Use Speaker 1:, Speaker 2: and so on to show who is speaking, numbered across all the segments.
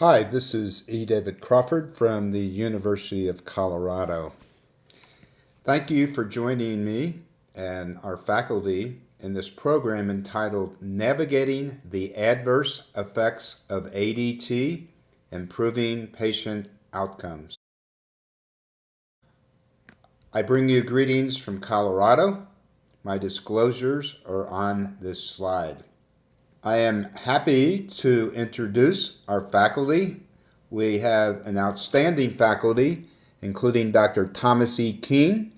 Speaker 1: Hi, this is E. David Crawford from the University of Colorado. Thank you for joining me and our faculty in this program entitled Navigating the Adverse Effects of ADT, Improving Patient Outcomes. I bring you greetings from Colorado. My disclosures are on this slide. I am happy to introduce our faculty. We have an outstanding faculty, including Dr. Thomas E. King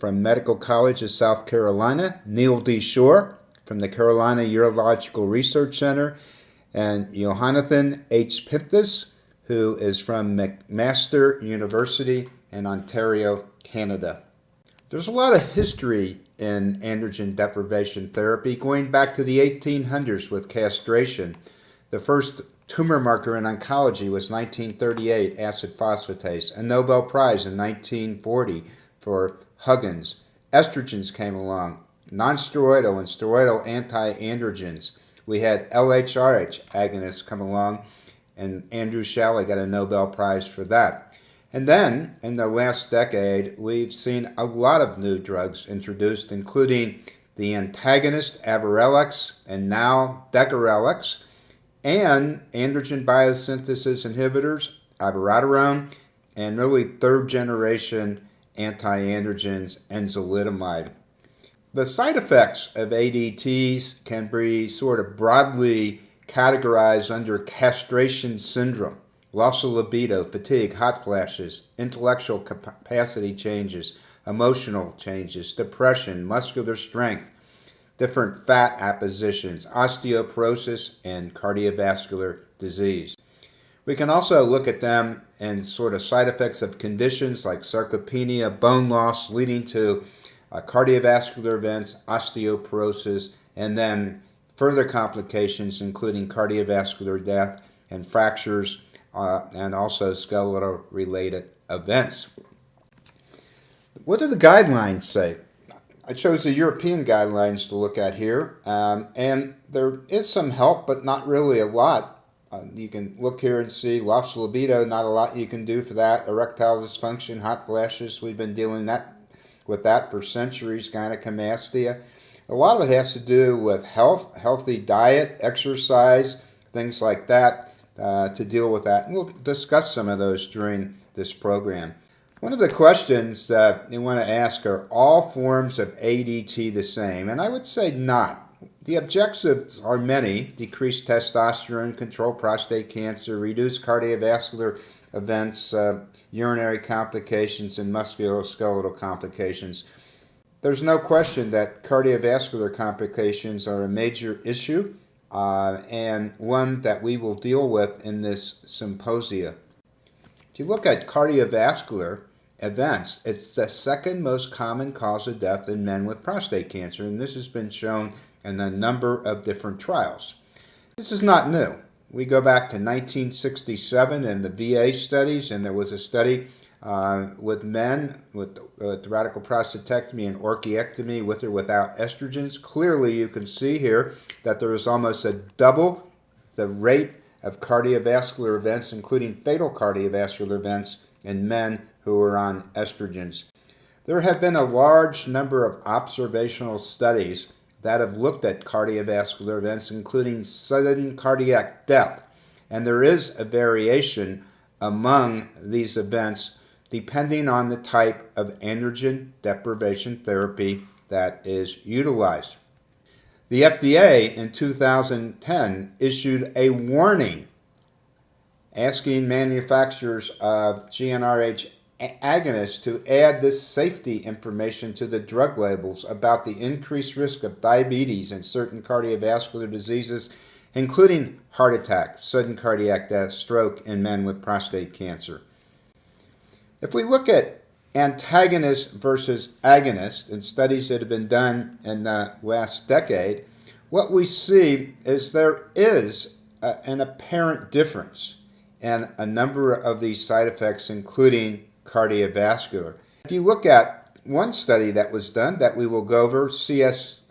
Speaker 1: from Medical College of South Carolina, Neil D. Shore from the Carolina Urological Research Center, and Jonathan H. Pinthus, who is from McMaster University in Ontario, Canada. There's a lot of history in androgen deprivation therapy going back to the 1800s with castration. The first tumor marker in oncology was 1938, acid phosphatase, a Nobel Prize in 1940 for Huggins. Estrogens came along, non-steroidal and steroidal anti-androgens. We had LHRH agonists come along, and Andrew Shalley got a Nobel Prize for that. And then, in the last decade, we've seen a lot of new drugs introduced, including the antagonist Aberelix and now Degarelix, and androgen biosynthesis inhibitors, abiraterone, and really third-generation anti-androgens, enzalutamide. The side effects of ADTs can be sort of broadly categorized under castration syndrome. Loss of libido, fatigue, hot flashes, intellectual capacity changes, emotional changes, depression, muscular strength, different fat appositions, osteoporosis, and cardiovascular disease. We can also look at them and sort of side effects of conditions like sarcopenia, bone loss, leading to cardiovascular events, osteoporosis, and then further complications including cardiovascular death and fractures, and also skeletal-related events. What do the guidelines say? I chose the European guidelines to look at here, and there is some help, but not really a lot. You can look here and see loss of libido, not a lot you can do for that. Erectile dysfunction, hot flashes, we've been dealing with that for centuries, gynecomastia. A lot of it has to do with health, healthy diet, exercise, things like that. To deal with that. And we'll discuss some of those during this program. One of the questions that you want to ask are all forms of ADT the same? And I would say not. The objectives are many: decrease testosterone, control prostate cancer, reduce cardiovascular events, urinary complications, and musculoskeletal complications. There's no question that cardiovascular complications are a major issue. And one that we will deal with in this symposia. If you look at cardiovascular events, it's the second most common cause of death in men with prostate cancer, and this has been shown in a number of different trials. This is not new. We go back to 1967 in the VA studies, and there was a study with men with radical prostatectomy and orchiectomy with or without estrogens. Clearly, you can see here that there is almost a double the rate of cardiovascular events, including fatal cardiovascular events, in men who are on estrogens. There have been a large number of observational studies that have looked at cardiovascular events, including sudden cardiac death, and there is a variation among these events depending on the type of androgen deprivation therapy that is utilized. The FDA in 2010 issued a warning asking manufacturers of GnRH agonists to add this safety information to the drug labels about the increased risk of diabetes and certain cardiovascular diseases, including heart attack, sudden cardiac death, stroke in men with prostate cancer. If we look at antagonists versus agonists in studies that have been done in the last decade, what we see is there is an apparent difference in a number of these side effects, including cardiovascular. If you look at one study that was done that we will go over, CS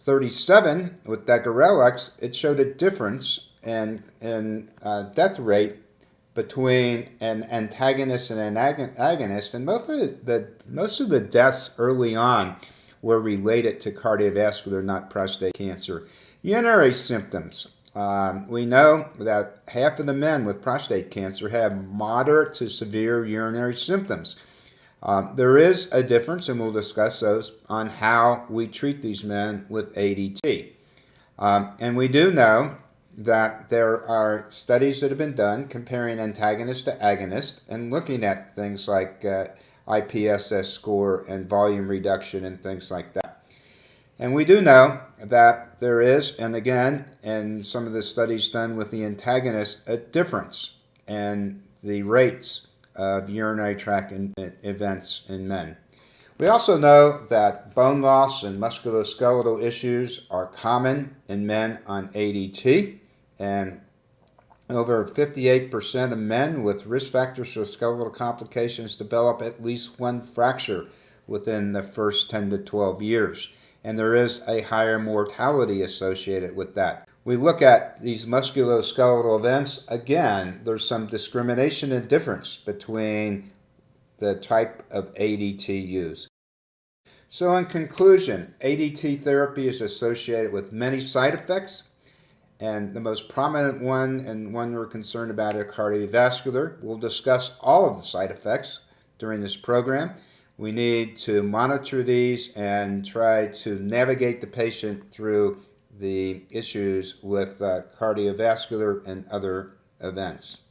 Speaker 1: 37 with Degarelix, it showed a difference in death rate between an antagonist and an agonist, and most of the deaths early on were related to cardiovascular, not prostate cancer. Urinary symptoms. We know that half of the men with prostate cancer have moderate to severe urinary symptoms. There is a difference, and we'll discuss those, on how we treat these men with ADT. And we do know that there are studies that have been done comparing antagonist to agonist and looking at things like IPSS score and volume reduction and things like that. And we do know that there is, and again, in some of the studies done with the antagonist, a difference in the rates of urinary tract events in men. We also know that bone loss and musculoskeletal issues are common in men on ADT, and over 58% of men with risk factors for skeletal complications develop at least one fracture within the first 10 to 12 years. And there is a higher mortality associated with that. We look at these musculoskeletal events, again, there's some discrimination and difference between the type of ADT used. So in conclusion, ADT therapy is associated with many side effects, and the most prominent one, and one we're concerned about, are cardiovascular. We'll discuss all of the side effects during this program. We need to monitor these and try to navigate the patient through the issues with cardiovascular and other events.